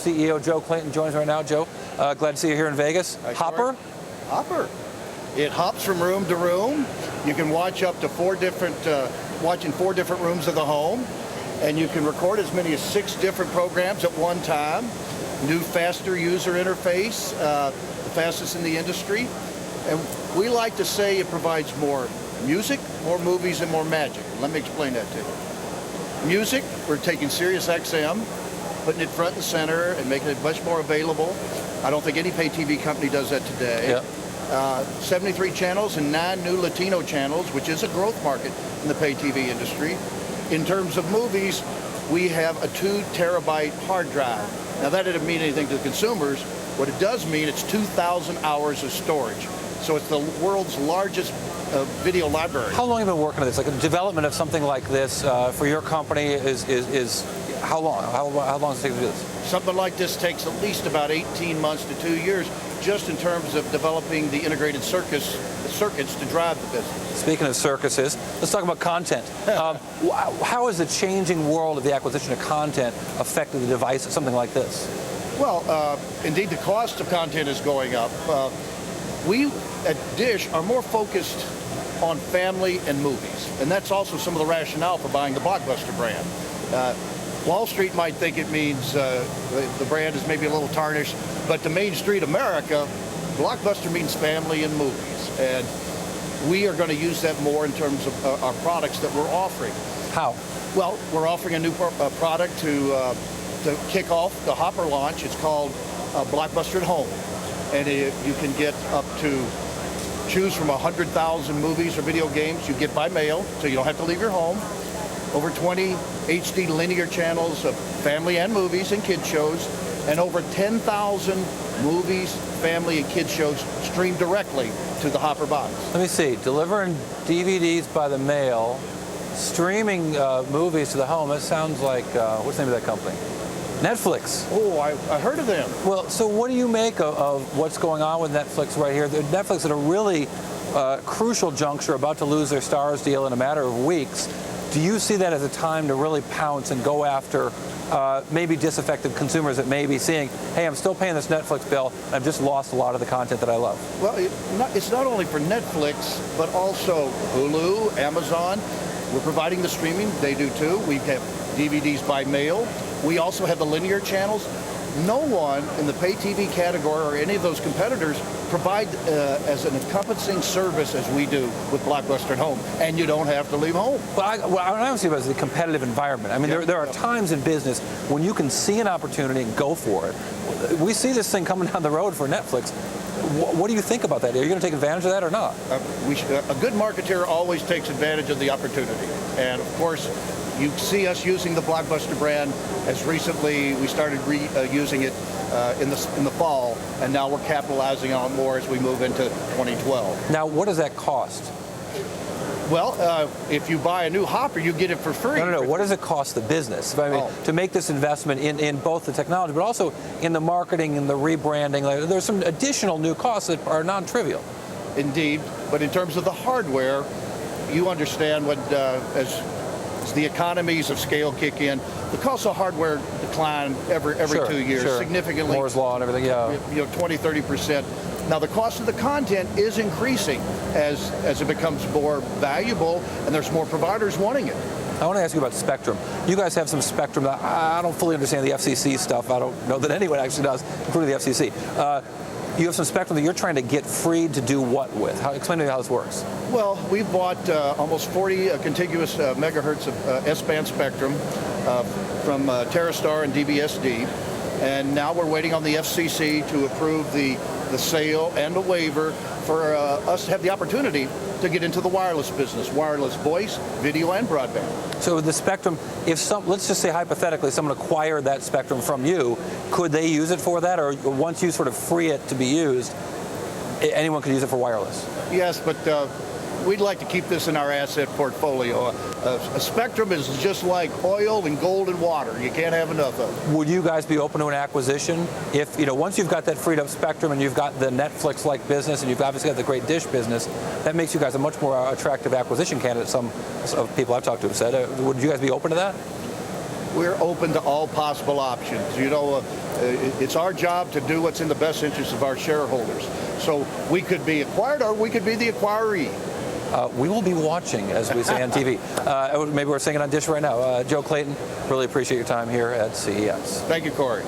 CEO Joe Clayton joins us right now. Joe, glad to see you here in Vegas. Hi, Hopper? Hopper. It hops from room to room. You can watch up to watch in 4 different rooms of the home, and you can record as many as 6 different programs at one time. New, faster user interface, the fastest in the industry. And we like to say it provides more music, more movies, and more magic. Let me explain that to you. Music, we're taking Sirius XM, putting it front and center and making it much more available. I don't think any pay TV company does that today. Yep. 73 channels and 9 new Latino channels, which is a growth market in the pay TV industry. In terms of movies, we have a 2 terabyte hard drive. Now that didn't mean anything to the consumers. What it does mean, it's 2,000 hours of storage. So it's the world's largest video library. How long have you been working on this? Like, the development of something like this for your company is how long? How long does it take to do this? Something like this takes at least about 18 months to 2 years, just in terms of developing the integrated circuits to drive the business. Speaking of circuses, let's talk about content. How has the changing world of the acquisition of content affected the device of something like this? Well, indeed, the cost of content is going up. We at Dish are more focused on family and movies, and that's also some of the rationale for buying the Blockbuster brand. Wall Street might think it means the brand is maybe a little tarnished, but to Main Street America, Blockbuster means family and movies, and we are going to use that more in terms of our products that we're offering. How? Well, we're offering a new product to kick off the Hopper launch. It's called Blockbuster at Home, and you can get up to choose from 100,000 movies or video games you get by mail, so you don't have to leave your home. Over 20 HD linear channels of family and movies and kids shows, and over 10,000 movies, family, and kids shows streamed directly to the Hopper box. Let me see. Delivering DVDs by the mail, streaming movies to the home. That sounds like, what's the name of that company? Netflix. Oh, I heard of them. Well, so what do you make of what's going on with Netflix right here? Netflix at a really crucial juncture, about to lose their Stars deal in a matter of weeks. Do you see that as a time to really pounce and go after maybe disaffected consumers that may be seeing, hey, I'm still paying this Netflix bill, I've just lost a lot of the content that I love? Well, it's not only for Netflix, but also Hulu, Amazon. We're providing the streaming. They do too. We have DVDs by mail. We also have the linear channels. No one in the pay TV category or any of those competitors provide as an encompassing service as we do with Blockbuster at Home, and you don't have to leave home. Well, what I don't see about is the competitive environment. I mean, there are times in business when you can see an opportunity and go for it. We see this thing coming down the road for Netflix. What do you think about that? Are you going to take advantage of that or not? A good marketer always takes advantage of the opportunity, and of course, you see us using the Blockbuster brand. As recently, we started using it in the fall, and now we're capitalizing on it more as we move into 2012. Now, what does that cost? Well, if you buy a new Hopper, you get it for free. No. What does it cost the business? I mean, to make this investment in both the technology, but also in the marketing and the rebranding, there's some additional new costs that are non-trivial. Indeed, but in terms of the hardware, you understand what as the economies of scale kick in, the cost of hardware decline every 2 years significantly. Moore's Law and everything, yeah. 20-30%. Now the cost of the content is increasing as it becomes more valuable and there's more providers wanting it. I want to ask you about Spectrum. You guys have some Spectrum that I don't fully understand the FCC stuff. I don't know that anyone actually does, including the FCC. You have some Spectrum that you're trying to get freed to do what with? Explain to me how this works. Well, we've bought almost 40 contiguous megahertz of S-band spectrum from TerreStar and DBSD, and now we're waiting on the FCC to approve the sale and a waiver for us to have the opportunity to get into the wireless business, wireless voice, video, and broadband. So the Spectrum, let's just say hypothetically someone acquired that Spectrum from you, could they use it for that? Or once you sort of free it to be used, anyone could use it for wireless? Yes, but we'd like to keep this in our asset portfolio. A Spectrum is just like oil and gold and water. You can't have enough of it. Would you guys be open to an acquisition if, once you've got that freed up Spectrum and you've got the Netflix-like business and you've obviously got the great Dish business, that makes you guys a much more attractive acquisition candidate, some people I've talked to have said. Would you guys be open to that? We're open to all possible options. It's our job to do what's in the best interest of our shareholders. So we could be acquired or we could be the acquiree. We will be watching, as we say on TV. Maybe we're saying it on Dish right now. Joe Clayton, really appreciate your time here at CES. Thank you, Cory.